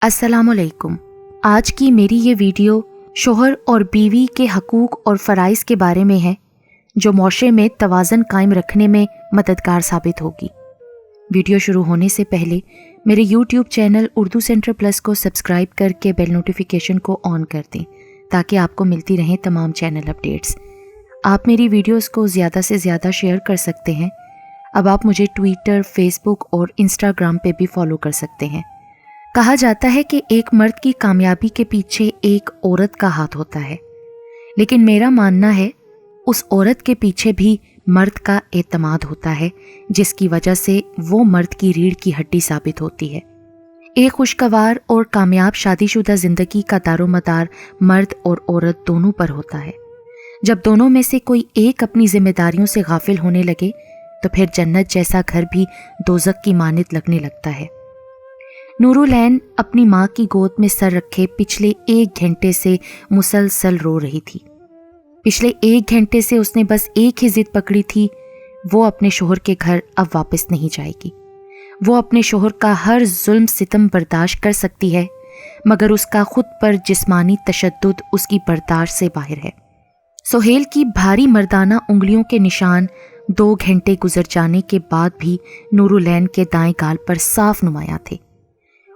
अस्सलाम वालेकुम। आज की मेरी ये वीडियो शोहर और बीवी के हकूक़ और फ़राइज़ के बारे में है, जो मुआशरे में तवाज़ुन कायम रखने में मददगार साबित होगी। वीडियो शुरू होने से पहले मेरे YouTube channel Urdu centre plus को सब्सक्राइब करके बेल नोटिफिकेशन को ऑन कर दें, ताकि आपको मिलती रहें तमाम चैनल अपडेट्स। आप मेरी वीडियोस को ज़्यादा से ज़्यादा शेयर कर सकते हैं। अब आप मुझे ट्विटर, फेसबुक और इंस्टाग्राम पे भी फॉलो कर सकते हैं। कहा जाता है कि एक मर्द की कामयाबी के पीछे एक औरत का हाथ होता है, लेकिन मेरा मानना है उस औरत के पीछे भी मर्द का एतमाद होता है, जिसकी वजह से वो मर्द की रीढ़ की हड्डी साबित होती है। एक खुशगवार और कामयाब शादीशुदा ज़िंदगी का दारोमदार मर्द और औरत दोनों पर होता है। जब दोनों में से कोई एक अपनी जिम्मेदारियों से गाफिल होने लगे तो फिर जन्नत जैसा घर भी दोज़ख की मानद लगने लगता है। नूरुलैन अपनी माँ की गोद में सर रखे पिछले 1 घंटे से मुसलसल रो रही थी। पिछले 1 घंटे से उसने बस एक ही जिद पकड़ी थी, वो अपने शोहर के घर अब वापस नहीं जाएगी। वो अपने शोहर का हर जुल्म सितम बर्दाश्त कर सकती है, मगर उसका खुद पर जिस्मानी तशद्दुद उसकी बर्दाश्त से बाहर है। सोहेल की भारी मर्दाना उंगलियों के निशान 2 घंटे गुजर जाने के बाद भी नूरुलैन के दाएं गाल पर साफ नुमायां थे।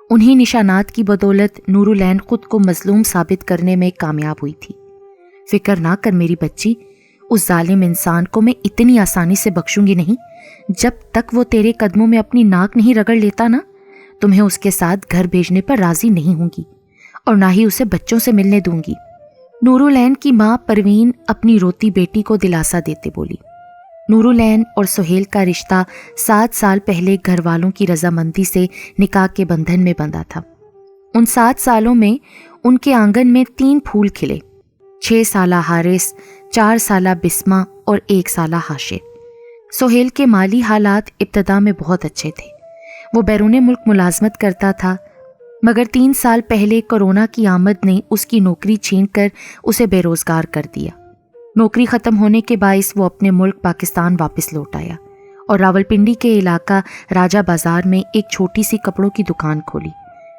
उन्हीं निशानात की बदौलत नूरुलैन खुद को मजलूम साबित करने में कामयाब हुई थी। फिक्र ना कर मेरी बच्ची, उस जालिम इंसान को मैं इतनी आसानी से बख्शूंगी नहीं। जब तक वो तेरे कदमों में अपनी नाक नहीं रगड़ लेता ना, तुम्हें उसके साथ घर भेजने पर राजी नहीं होंगी और ना ही उसे बच्चों से मिलने दूंगी। नूरुलैन की माँ परवीन अपनी रोती बेटी को दिलासा देते बोली। नूरुलैन और सोहेल का रिश्ता 7 साल पहले घर वालों की रजामंदी से निकाह के बंधन में बंधा था। उन 7 सालों में उनके आंगन में 3 फूल खिले, 6 साला हारिस, 4 साला बिस्मा और 1 साला हाशिर। सोहेल के माली हालात इब्तदा में बहुत अच्छे थे। वो बैरून मुल्क मुलाजमत करता था, मगर 3 साल पहले कोरोना की आमद ने उसकी नौकरी छीनकर उसे बेरोजगार कर दिया। नौकरी ख़त्म होने के बाइस वो अपने मुल्क पाकिस्तान वापस लौट आया और रावलपिंडी के इलाका राजा बाजार में एक छोटी सी कपड़ों की दुकान खोली,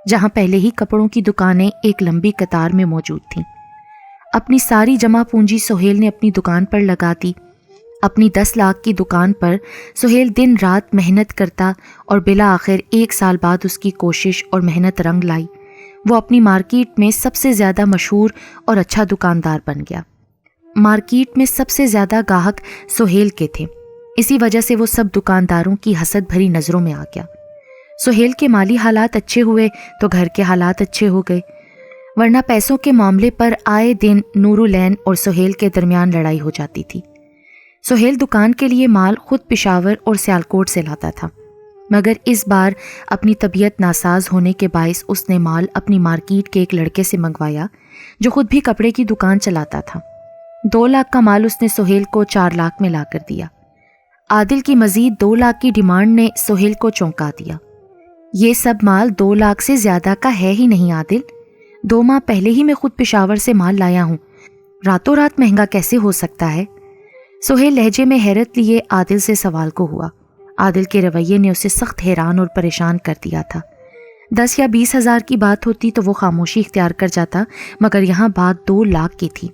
जहां पहले ही कपड़ों की दुकानें एक लंबी कतार में मौजूद थीं। अपनी सारी जमा पूंजी सोहेल ने अपनी दुकान पर लगा दी। अपनी 10 लाख की दुकान पर सोहेल दिन रात मेहनत करता और बिला आखिर 1 साल बाद उसकी कोशिश और मेहनत रंग लाई। वो अपनी मार्केट में सबसे ज़्यादा मशहूर और अच्छा दुकानदार बन गया। मार्केट में सबसे ज़्यादा गाहक सोहेल के थे, इसी वजह से वो सब दुकानदारों की हसद भरी नज़रों में आ गया। सोहेल के माली हालात अच्छे हुए तो घर के हालात अच्छे हो गए, वरना पैसों के मामले पर आए दिन नूरुलैन और सोहेल के दरमियान लड़ाई हो जाती थी। सोहेल दुकान के लिए माल खुद पेशावर और सियालकोट से लाता था, मगर इस बार अपनी तबीयत नासाज होने के बायस उसने माल अपनी मार्केट के एक लड़के से मंगवाया, जो खुद भी कपड़े की दुकान चलाता था। 2 लाख का माल उसने सोहेल को 4 लाख में ला कर दिया। आदिल की मजीद 2 लाख की डिमांड ने सोहेल को चौंका दिया। ये सब माल 2 लाख से ज़्यादा का है ही नहीं आदिल। 2 माह पहले ही मैं खुद पेशावर से माल लाया हूँ, रातों रात महंगा कैसे हो सकता है? सोहेल लहजे में हैरत लिए आदिल से सवाल को हुआ। आदिल के रवैये ने उसे सख्त हैरान और परेशान कर दिया था। 10 या 20 हज़ार की बात होती तो वो खामोशी इख्तियार कर जाता, मगर यहाँ बात 2 लाख की थी।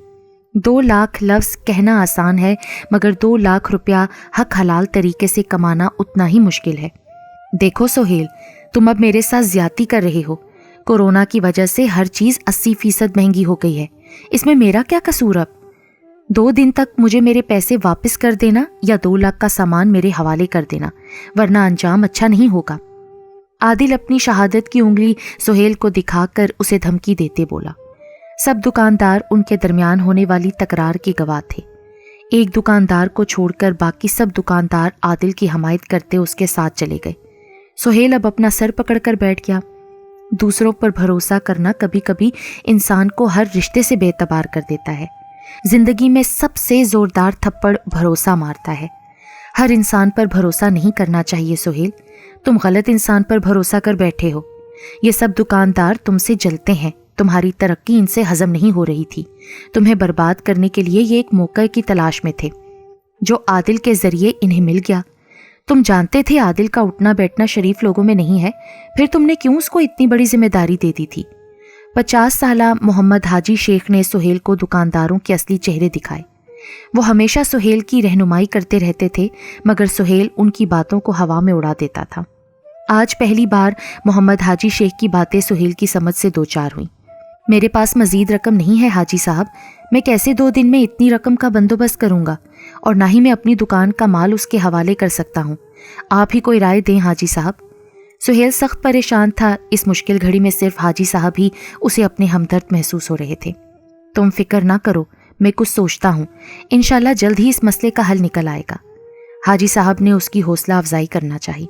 2 लाख लफ्ज़ कहना आसान है, मगर 2 लाख रुपया हक हलाल तरीके से कमाना उतना ही मुश्किल है। देखो सोहेल, तुम अब मेरे साथ ज्यादती कर रहे हो। कोरोना की वजह से हर चीज़ 80% महंगी हो गई है, इसमें मेरा क्या कसूर? अब 2 दिन तक मुझे मेरे पैसे वापस कर देना या 2 लाख का सामान मेरे हवाले कर देना, वरना अंजाम अच्छा नहीं होगा। आदिल अपनी शहादत की उंगली सोहेल को दिखाकर उसे धमकी देते बोला। सब दुकानदार उनके दरमियान होने वाली तकरार के गवाह थे। एक दुकानदार को छोड़कर बाकी सब दुकानदार आदिल की हमायत करते उसके साथ चले गए। सोहेल अब अपना सर पकड़कर बैठ गया। दूसरों पर भरोसा करना कभी कभी इंसान को हर रिश्ते से बेतबार कर देता है। जिंदगी में सबसे जोरदार थप्पड़ भरोसा मारता है। हर इंसान पर भरोसा नहीं करना चाहिए सोहेल, तुम गलत इंसान पर भरोसा कर बैठे हो। ये सब दुकानदार तुमसे जलते हैं, तुम्हारी तरक्की इनसे हजम नहीं हो रही थी। तुम्हें बर्बाद करने के लिए ये एक मौके की तलाश में थे, जो आदिल के जरिए इन्हें मिल गया। तुम जानते थे आदिल का उठना बैठना शरीफ लोगों में नहीं है, फिर तुमने क्यों उसको इतनी बड़ी जिम्मेदारी दे दी थी? 50 साला मोहम्मद हाजी शेख ने सुहेल को दुकानदारों के असली चेहरे दिखाए। वो हमेशा सुहेल की रहनुमाई करते रहते थे, मगर सुहेल उनकी बातों को हवा में उड़ा देता था। आज पहली बार मोहम्मद हाजी शेख की बातें सुहेल की समझ से दो चार हुई। मेरे पास मजीद रकम नहीं है हाजी साहब, मैं कैसे 2 दिन में इतनी रकम का बंदोबस्त करूंगा, और ना ही मैं अपनी दुकान का माल उसके हवाले कर सकता हूँ। आप ही कोई राय दें हाजी साहब। सुहेल सख्त परेशान था। इस मुश्किल घड़ी में सिर्फ हाजी साहब ही उसे अपने हमदर्द महसूस हो रहे थे। तुम फिक्र ना करो, मैं कुछ सोचता हूँ, इंशाल्लाह जल्द ही इस मसले का हल निकल आएगा। हाजी साहब ने उसकी हौसला अफजाई करना चाहिए।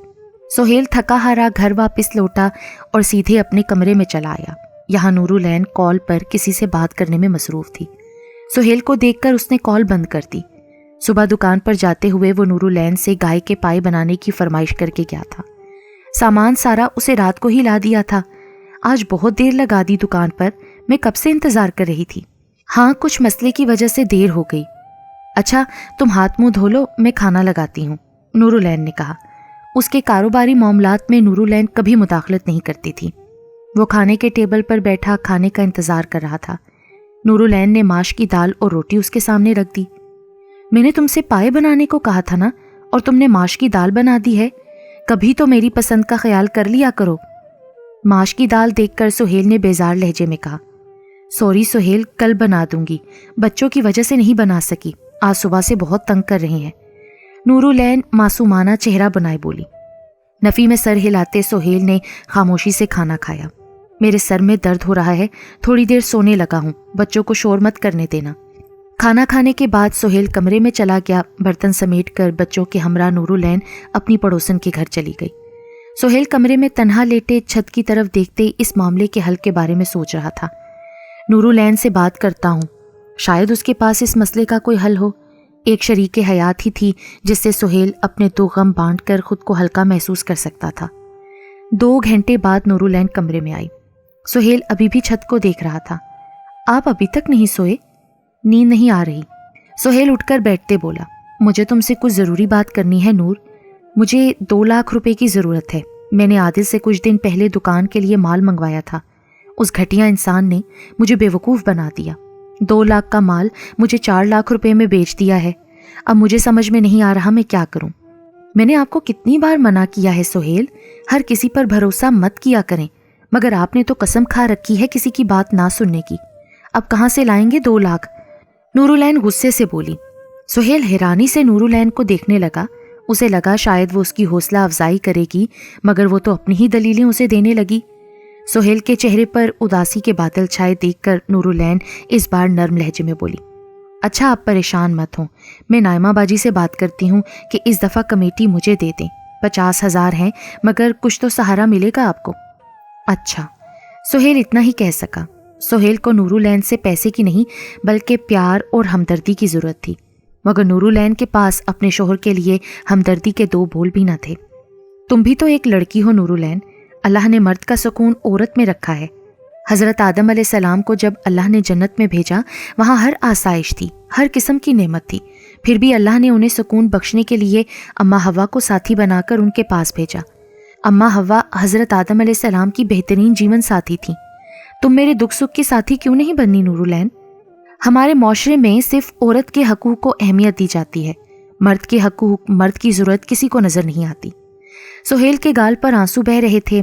सुहेल थका हारा घर वापस लौटा और सीधे अपने कमरे में चला आया। यहाँ नूरुलैन कॉल पर किसी से बात करने में मसरूफ थी। सुहेल को देखकर उसने कॉल बंद कर दी। सुबह दुकान पर जाते हुए वो नूरुलैन से गाय के पाए बनाने की फरमाइश करके गया था। सामान सारा उसे रात को ही ला दिया था। आज बहुत देर लगा दी दुकान पर, मैं कब से इंतजार कर रही थी। हाँ, कुछ मसले की वजह से देर हो गई। अच्छा, तुम हाथ मुंह धो लो, मैं खाना लगाती हूँ, नूरुलैन ने कहा। उसके कारोबारी मामलात में नूरुलैन कभी मुदाखलत नहीं करती थी। वो खाने के टेबल पर बैठा खाने का इंतजार कर रहा था। नूरुलैन ने माश की दाल और रोटी उसके सामने रख दी। मैंने तुमसे पाए बनाने को कहा था ना, और तुमने माश की दाल बना दी है। कभी तो मेरी पसंद का ख्याल कर लिया करो। माश की दाल देखकर सुहेल ने बेजार लहजे में कहा, सॉरी सुहेल, कल बना दूंगी, बच्चों की वजह से नहीं बना सकी, आज सुबह से बहुत तंग कर रहे हैं। नूरुलैन मासूमाना चेहरा बनाए बोली। नफ़ी में सर हिलाते सुहेल ने खामोशी से खाना खाया। मेरे सर में दर्द हो रहा है, थोड़ी देर सोने लगा हूँ, बच्चों को शोर मत करने देना। खाना खाने के बाद सुहेल कमरे में चला गया। बर्तन समेटकर बच्चों के हमरा नूरुलैन अपनी पड़ोसन के घर चली गई। सुहेल कमरे में तन्हा लेटे छत की तरफ देखते इस मामले के हल के बारे में सोच रहा था। नूरुलैन से बात करता हूँ, शायद उसके पास इस मसले का कोई हल हो। एक शरीके हयात ही थी जिससे सुहेल अपने 2 गम बांटकर खुद को हल्का महसूस कर सकता था। 2 घंटे बाद नूरुलैन कमरे में आई। सुहेल अभी भी छत को देख रहा था। आप अभी तक नहीं सोए? नींद नहीं आ रही। सुहेल उठकर बैठते बोला, मुझे तुमसे कुछ ज़रूरी बात करनी है नूर। मुझे 2 लाख रुपए की ज़रूरत है। मैंने आदिल से कुछ दिन पहले दुकान के लिए माल मंगवाया था। उस घटिया इंसान ने मुझे बेवकूफ़ बना दिया। 2 लाख का माल मुझे 4 लाख रुपए में बेच दिया है। अब मुझे समझ में नहीं आ रहा मैं क्या करूं। मैंने आपको कितनी बार मना किया है सुहेल, हर किसी पर भरोसा मत किया करें, मगर आपने तो कसम खा रखी है किसी की बात ना सुनने की। अब कहाँ से लाएंगे 2 लाख? नूरुलैन गुस्से से बोली। सुहेल हैरानी से नूरुलैन को देखने लगा। उसे लगा शायद वो उसकी हौसला अफजाई करेगी, मगर वो तो अपनी ही दलीलें उसे देने लगी। सुहेल के चेहरे पर उदासी के बादल छाए देखकर नूरुलैन इस बार नर्म लहजे में बोली, अच्छा आप परेशान मत हो, मैं नाइमा बाजी से बात करती हूँ कि इस दफ़ा कमेटी मुझे दे दें। 50,000 हैं, मगर कुछ तो सहारा मिलेगा आपको। अच्छा, सुहेल इतना ही कह सका। सुहेल को नूरुलैन से पैसे की नहीं बल्कि प्यार और हमदर्दी की ज़रूरत थी, मगर नूरुलैन के पास अपने शोहर के लिए हमदर्दी के 2 बोल भी न थे। तुम भी तो एक लड़की हो नूरुलैन, अल्लाह ने मर्द का सुकून औरत में रखा है। हज़रत आदम अलैहिस्सलाम को जब अल्लाह ने जन्नत में भेजा, वहाँ हर आसाइश थी, हर किस्म की नेमत थी, फिर भी अल्लाह ने उन्हें सुकून बख्शने के लिए अम्मा हवा को साथी बनाकर उनके पास भेजा। अम्मा हवा हज़रत आदम अलैहिस्सलाम की बेहतरीन जीवन साथी थी। तुम मेरे दुख सुख की साथी क्यों नहीं बननी नूरुलैन? हमारे माशरे में सिर्फ औरत के हकूक़ को अहमियत दी जाती है, मर्द के हकूक़, मर्द की ज़रूरत किसी को नज़र नहीं आती। सुहेल के गाल पर आंसू बह रहे थे।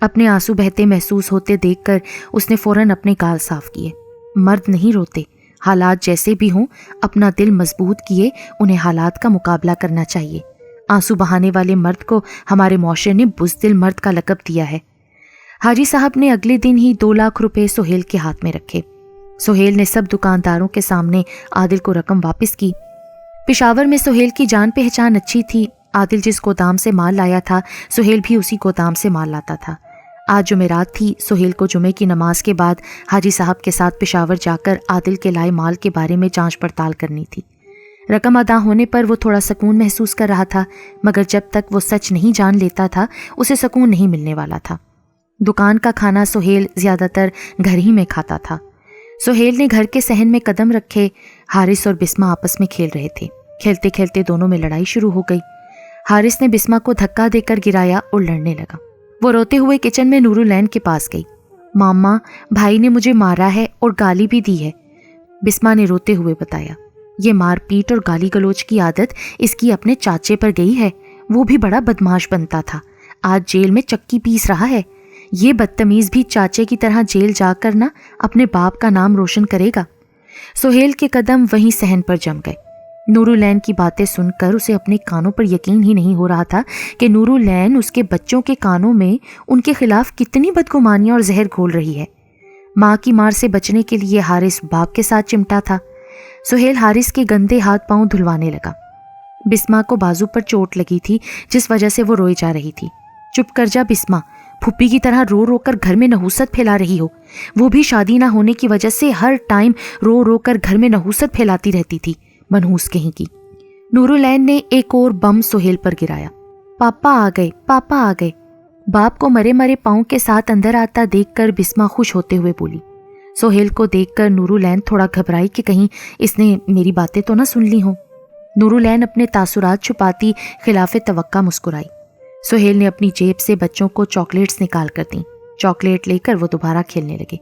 अपने आंसू बहते महसूस होते देखकर उसने फौरन अपने गाल साफ किए। मर्द नहीं रोते, हालात जैसे भी हों अपना दिल मजबूत किए उन्हें हालात का मुकाबला करना चाहिए। आंसू बहाने वाले मर्द को हमारे माशरे ने बुज़दिल मर्द का लक़ब दिया है। हाजी साहब ने अगले दिन ही 2 लाख रुपए सुहेल के हाथ में रखे। सुहेल ने सब दुकानदारों के सामने आदिल को रकम वापस की। पेशावर में सुहेल की जान पहचान अच्छी थी। आदिल जिस गोदाम से माल लाया था, सुहेल भी उसी गोदाम से माल लाता था। आज जुमेरात थी। सुहेल को जुमे की नमाज के बाद हाजी साहब के साथ पेशावर जाकर आदिल के लाए माल के बारे में जांच पड़ताल करनी थी। रकम अदा होने पर वो थोड़ा सुकून महसूस कर रहा था, मगर जब तक वो सच नहीं जान लेता था उसे सुकून नहीं मिलने वाला था। दुकान का खाना सुहेल ज़्यादातर घर ही में खाता था। सुहेल ने घर के सहन में कदम रखे। हारिस और बिस्मा आपस में खेल रहे थे। खेलते खेलते दोनों में लड़ाई शुरू हो गई। हारिस ने बिस्मा को धक्का देकर गिराया और लड़ने लगा। वो रोते हुए किचन में नूरुलैन के पास गई। मामा, भाई ने मुझे मारा है और गाली भी दी है, बिस्मा ने रोते हुए बताया। ये मारपीट और गाली गलौज की आदत इसकी अपने चाचे पर गई है। वो भी बड़ा बदमाश बनता था, आज जेल में चक्की पीस रहा है। ये बदतमीज भी चाचे की तरह जेल जाकर ना अपने बाप का नाम रोशन करेगा। सुहेल के कदम वहीं सहन पर जम गए। नूरुलैन की बातें सुनकर उसे अपने कानों पर यकीन ही नहीं हो रहा था कि नूरुलैन उसके बच्चों के कानों में उनके खिलाफ कितनी बदगुमानियां और जहर घोल रही है। माँ की मार से बचने के लिए हारिस बाप के साथ चिमटा था। सुहेल हारिस के गंदे हाथ पांव धुलवाने लगा। बिस्मा को बाजू पर चोट लगी थी, जिस वजह से वो रोए जा रही थी। चुप कर जा बिस्मा, फुप्पी की तरह रो रो कर घर में नहूसत फैला रही हो। वो भी शादी ना होने की वजह से हर टाइम रो रो कर घर में नहूसत फैलाती रहती थी, मनहूस कहीं की। नूरुलैन ने एक और बम सुहेल पर गिराया। पापा आ गए, पापा आ गए। बाप को मरे मरे पाँव के साथ अंदर आता देखकर बिस्मा खुश होते हुए बोली। सुहेल को देखकर नूरुलैन थोड़ा घबराई कि कहीं इसने मेरी बातें तो ना सुन ली हों। नूरुलैन अपने तासुरात छुपाती खिलाफे तवक्का मुस्कुराई। सुहेल ने अपनी जेब से बच्चों को चॉकलेट्स निकाल कर दी। चॉकलेट लेकर वो दोबारा खेलने लगे।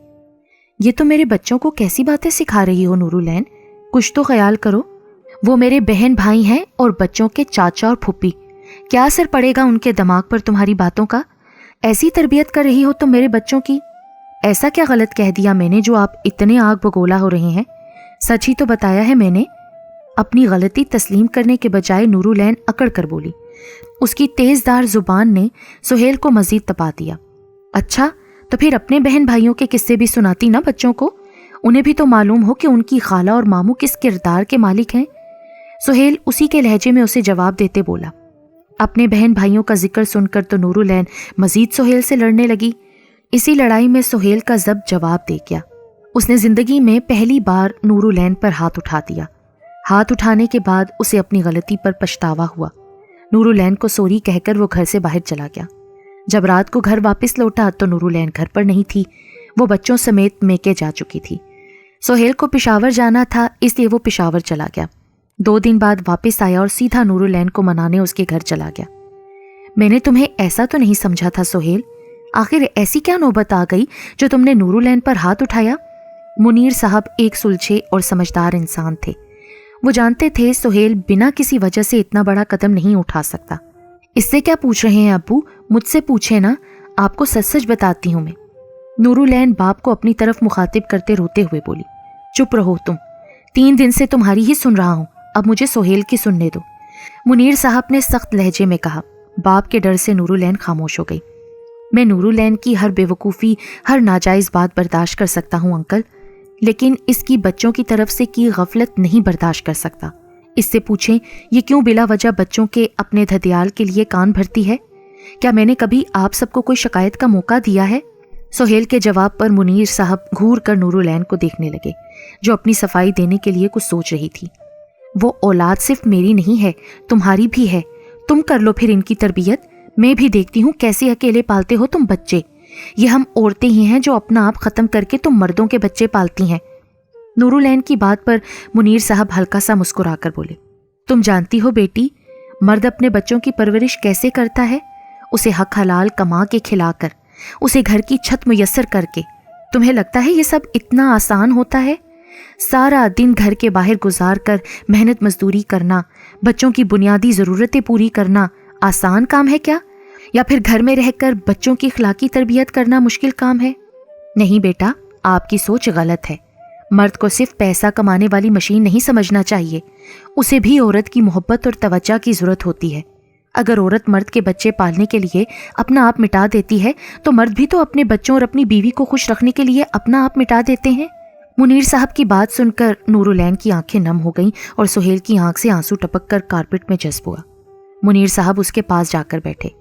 ये तो मेरे बच्चों को कैसी बातें सिखा रही हो नूरुलैन, कुछ तो ख्याल करो। वो मेरे बहन भाई हैं और बच्चों के चाचा और फुप्पी। क्या असर पड़ेगा उनके दिमाग पर तुम्हारी बातों का? ऐसी तरबियत कर रही हो तुम मेरे बच्चों की। ऐसा क्या गलत कह दिया मैंने जो आप इतने आग बगोला हो रहे हैं? सच ही तो बताया है मैंने। अपनी गलती तस्लीम करने के बजाय नूरुलैन अकड़ कर बोली। उसकी तेजदार जुबान ने सुहेल को मजीद तपा दिया। अच्छा, तो फिर अपने बहन भाइयों के किस्से भी सुनाती ना बच्चों को। उन्हें भी तो मालूम हो कि उनकी खाला और मामू किस किरदार के मालिक हैं। सुहेल उसी के लहजे में उसे जवाब देते बोला। अपने बहन भाइयों का जिक्र सुनकर तो नूरुलैन मजीद सुहेल से लड़ने लगी। इसी लड़ाई में सुहेल का जब जवाब दे गया। उसने जिंदगी में पहली बार नूरुलैन पर हाथ उठा दिया। हाथ उठाने के बाद उसे अपनी गलती पर पछतावा हुआ। नूरुलैन को सॉरी कहकर वो घर से बाहर चला गया। जब रात को घर वापस लौटा तो नूरुलैन घर पर नहीं थी। वो बच्चों समेत मेके जा चुकी थी। सुहेल को पेशावर जाना था, इसलिए वो पेशावर चला गया। 2 दिन बाद वापस आया और सीधा नूरुलैन को मनाने उसके घर चला गया। मैंने तुम्हें ऐसा तो नहीं समझा था सुहेल, आखिर ऐसी क्या नौबत आ गई जो तुमने नूरुलैन पर हाथ उठाया? मुनीर साहब एक सुलझे और समझदार इंसान थे। वो जानते थे सुहेल बिना किसी वजह से इतना बड़ा कदम नहीं उठा सकता। इससे क्या पूछ रहे हैं अब्बू, मुझसे पूछे ना, आपको सच सच बताती हूं मैं। नूरुलैन बाप को अपनी तरफ मुखातिब करते रोते हुए बोली। चुप रहो तुम, 3 दिन से तुम्हारी ही सुन रहा हूं, अब मुझे सुहेल की सुनने दो, मुनीर साहब ने सख्त लहजे में कहा। बाप के डर से नूरुलैन खामोश हो गई। मैं नूरुलैन की हर बेवकूफ़ी, हर नाजायज़ बात बर्दाश्त कर सकता हूं अंकल, लेकिन इसकी बच्चों की तरफ से की गफलत नहीं बर्दाश्त कर सकता। इससे पूछें ये क्यों बिला वजह बच्चों के अपने धदियाल के लिए कान भरती है? क्या मैंने कभी आप सबको कोई शिकायत का मौका दिया है? सुहेल के जवाब पर मुनीर साहब घूर कर नूरुलैन को देखने लगे, जो अपनी सफाई देने के लिए कुछ सोच रही थी। वो औलाद सिर्फ मेरी नहीं है, तुम्हारी भी है। तुम कर लो फिर इनकी तरबियत। मैं भी देखती हूँ कैसे अकेले पालते हो तुम बच्चे। ये हम औरतें ही हैं जो अपना आप खत्म करके तुम मर्दों के बच्चे पालती हैं। नूरुलैन की बात पर मुनीर साहब हल्का सा मुस्कुराकर बोले। तुम जानती हो बेटी, मर्द अपने बच्चों की परवरिश कैसे करता है? उसे हक हलाल कमा के खिलाकर, उसे घर की छत मुयस्सर करके। तुम्हें लगता है ये सब इतना आसान होता है? सारा दिन घर के बाहर गुजार कर मेहनत मजदूरी करना, बच्चों की बुनियादी ज़रूरतें पूरी करना आसान काम है क्या? या फिर घर में रहकर बच्चों की अखलाकी तरबियत करना मुश्किल काम है? नहीं बेटा, आपकी सोच गलत है। मर्द को सिर्फ पैसा कमाने वाली मशीन नहीं समझना चाहिए, उसे भी औरत की मोहब्बत और तवज्जो की ज़रूरत होती है। अगर औरत मर्द के बच्चे पालने के लिए अपना आप मिटा देती है तो मर्द भी तो अपने बच्चों और अपनी बीवी को खुश रखने के लिए अपना आप मिटा देते हैं। मुनीर साहब की बात सुनकर नूरुलैन की आंखें नम हो गईं और सुहेल की आंख से आंसू टपक कर कारपेट में जज्ब हुआ। मुनीर साहब उसके पास जाकर बैठे।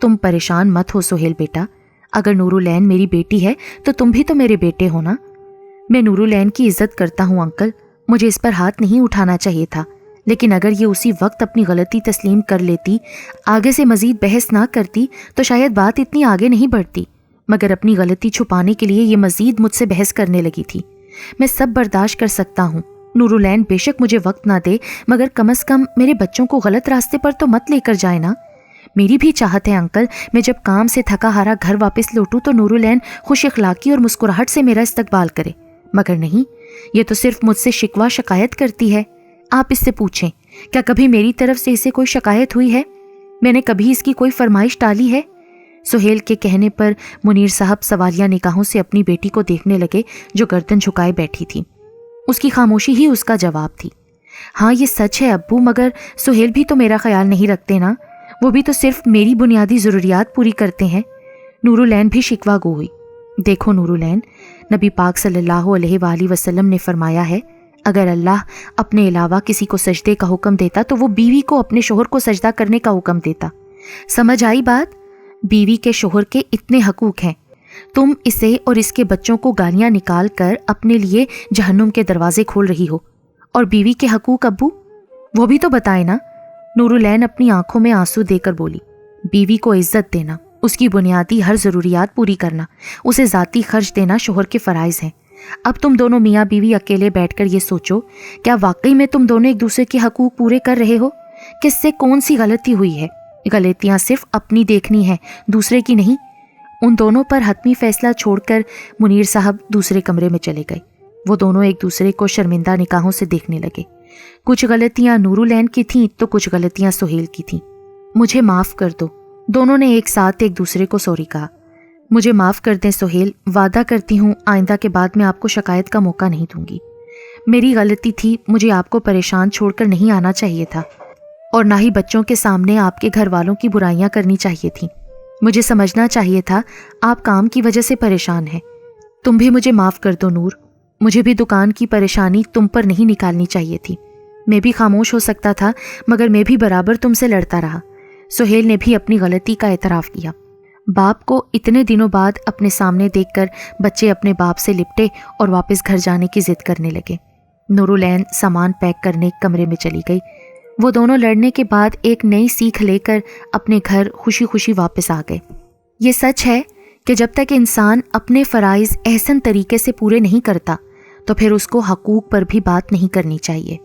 तुम परेशान मत हो सुहेल बेटा, अगर नूरुलैन मेरी बेटी है तो तुम भी तो मेरे बेटे हो ना। मैं नूरुलैन की इज्जत करता हूँ अंकल, मुझे इस पर हाथ नहीं उठाना चाहिए था, लेकिन अगर ये उसी वक्त अपनी गलती तस्लीम कर लेती, आगे से मजीद बहस ना करती तो शायद बात इतनी आगे नहीं बढ़ती। मगर अपनी गलती छुपाने के लिए ये मजीद मुझसे बहस करने लगी थी। मैं सब बर्दाश्त कर सकता हूँ, नूरुलैन बेशक मुझे वक्त ना दे, मगर कम से कम मेरे बच्चों को गलत रास्ते पर तो मत लेकर जाए ना। मेरी भी चाहत है अंकल, मैं जब काम से थका हारा घर वापस लौटूं तो नूरुलैन खुश इखलाकी और मुस्कुराहट से मेरा इस्तकबाल करे, मगर नहीं, ये तो सिर्फ मुझसे शिकवा शिकायत करती है। आप इससे पूछें, क्या कभी मेरी तरफ से इसे कोई शिकायत हुई है? मैंने कभी इसकी कोई फरमाइश टाली है? सुहेल के कहने पर मुनीर साहब सवालिया निगाहों से अपनी बेटी को देखने लगे जो गर्दन झुकाए बैठी थी। उसकी खामोशी ही उसका जवाब थी। हाँ, ये सच है अब्बू, मगर सुहेल भी तो मेरा ख्याल नहीं रखते ना, वो भी तो सिर्फ मेरी बुनियादी ज़रूरियात पूरी करते हैं। नूरुलैन भी शिकवा गो हुई। देखो नूरुलैन, नबी पाक सल्लल्लाहु अलैहि वसल्लम ने फरमाया है, अगर अल्लाह अपने अलावा किसी को सजदे का हुक्म देता तो वो बीवी को अपने शोहर को सजदा करने का हुक्म देता। समझ आई बात? बीवी के शोहर के इतने हकूक हैं, तुम इसे और इसके बच्चों को गालियां निकाल कर अपने लिए जहन्नुम के दरवाजे खोल रही हो। और बीवी के हकूक अब्बू, वो भी तो बताए ना। नूरुलैन अपनी आंखों में आंसू देकर बोली, बीवी को इज्जत देना, उसकी बुनियादी हर ज़रूरियात पूरी करना, उसे ज़ाती खर्च देना शोहर के फ़राइज़ हैं। अब तुम दोनों मियाँ बीवी अकेले बैठकर ये सोचो, क्या वाकई में तुम दोनों एक दूसरे के हकूक पूरे कर रहे हो? किससे कौन सी गलती हुई है? गलतियाँ सिर्फ अपनी देखनी है, दूसरे की नहीं। उन दोनों पर हतमी फैसला छोड़कर मुनीर साहब दूसरे कमरे में चले गए। वो दोनों एक दूसरे को शर्मिंदा निगाहों से देखने लगे। कुछ गलतियाँ नूरुलैन की थीं तो कुछ गलतियाँ सुहेल की थीं। मुझे माफ़ कर दो, दोनों ने एक साथ एक दूसरे को सॉरी कहा। मुझे माफ़ कर दें सुहेल, वादा करती हूँ आइंदा के बाद मैं आपको शिकायत का मौका नहीं दूंगी। मेरी गलती थी, मुझे आपको परेशान छोड़कर नहीं आना चाहिए था, और ना ही बच्चों के सामने आपके घर वालों की बुराइयां करनी चाहिए थी। मुझे समझना चाहिए था आप काम की वजह से परेशान हैं। तुम भी मुझे माफ़ कर दो नूर, मुझे भी दुकान की परेशानी तुम पर नहीं निकालनी चाहिए थी। मैं भी खामोश हो सकता था, मगर मैं भी बराबर तुमसे लड़ता रहा। सुहेल ने भी अपनी गलती का एतराफ़ किया। बाप को इतने दिनों बाद अपने सामने देखकर बच्चे अपने बाप से लिपटे और वापस घर जाने की जिद करने लगे। नूरुलैन सामान पैक करने कमरे में चली गई। वो दोनों लड़ने के बाद एक नई सीख लेकर अपने घर खुशी खुशी वापस आ गए। ये सच है कि जब तक इंसान अपने फ़राइज़ एहसन तरीके से पूरे नहीं करता तो फिर उसको हकूक़ पर भी बात नहीं करनी चाहिए।